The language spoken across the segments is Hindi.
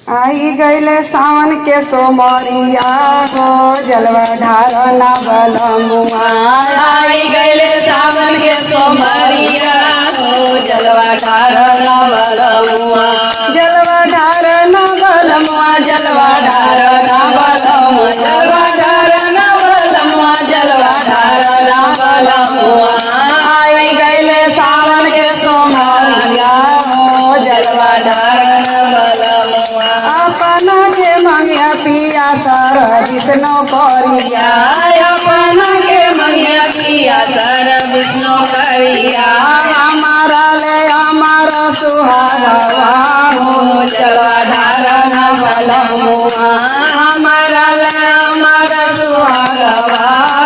आई गईले सावन के सोमरिया हो जलवा ढारना बलमुआ। आई गईले सावन के सोमरिया हो जलवा ढारना बलमुआ। जलवा ढारना बलमुआ जलवा ढारना बलमुआ। जलवा ढारना बलमुआ। जलवा ढारना बलमुआ। आई गईले सावन के सोमरिया हो जलवा ढारना बलमुआ। अपना के मंगिया पिया सर विष्णु करिया। अपना के मंगिया पिया सर विष्णु करिया। हमारा ले हमारा सुहागवा हो जलवा ढारना बलमुआ। हमारा ले हमारा सुहागवा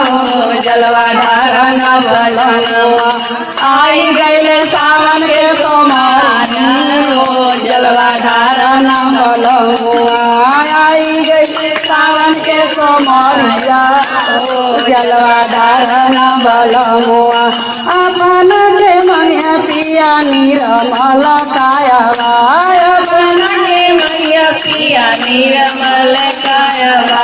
हो जलवा ढारना बलमुआ। आई गईले सावन के सोमरिया हो जलवा ढारना बलमुआ। आई गईले सावन के सोमरिया हो जलवा ढारना बलमुआ। अपन के मंगिया पिया निर्मल कायवा। अपना के मंगिया पिया निर्मल कायवा।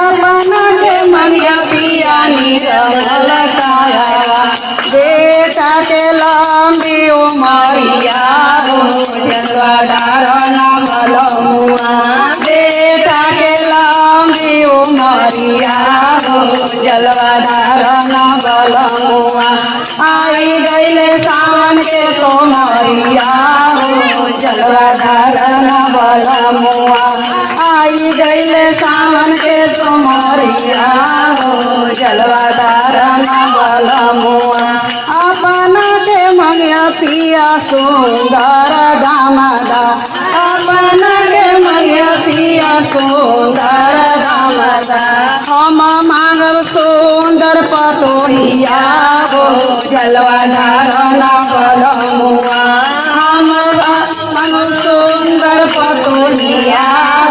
अपन के मंगिया पिया निर्मल कायवा। बेटा के लंबी उमरिया हो जलवा ढारना बलमुआ। बेटा के लंबी उमरिया हो जलवा ढारना बलमुआ। आई गईले सावन के सोमरिया हो जलवा ढारना बलमुआ। आई गईले सावन के सोमरिया हो जलवा ढारना बलमुआ। अपना के मंगिया पिया सुंदर दामदा। अपना के मंगिया पिया सुंदर दामदा। हम मांगब सुंदर पतोहिया हो जलवा ढारना बलमुआ। हम मांगब सुंदर पतोहिया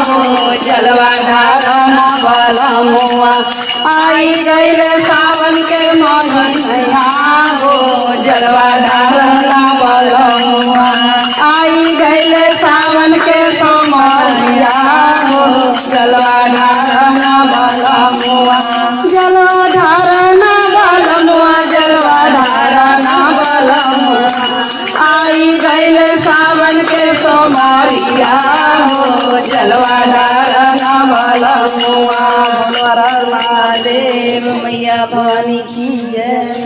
हो जलवा ढारना बलमुआ। आई गईले सावन के महिना हो जलवा ढारना बलमुआ। आई गईले सावन के सोमरिया हो जलवा ढारना बलमुआ। जलवा ढारना बलमुआ। जलवा ढारना बलमुआ। आई गईले सावन के सोमरिया हो जलवा ढारना बलमुआ। महादेव मैया भवानी की जय।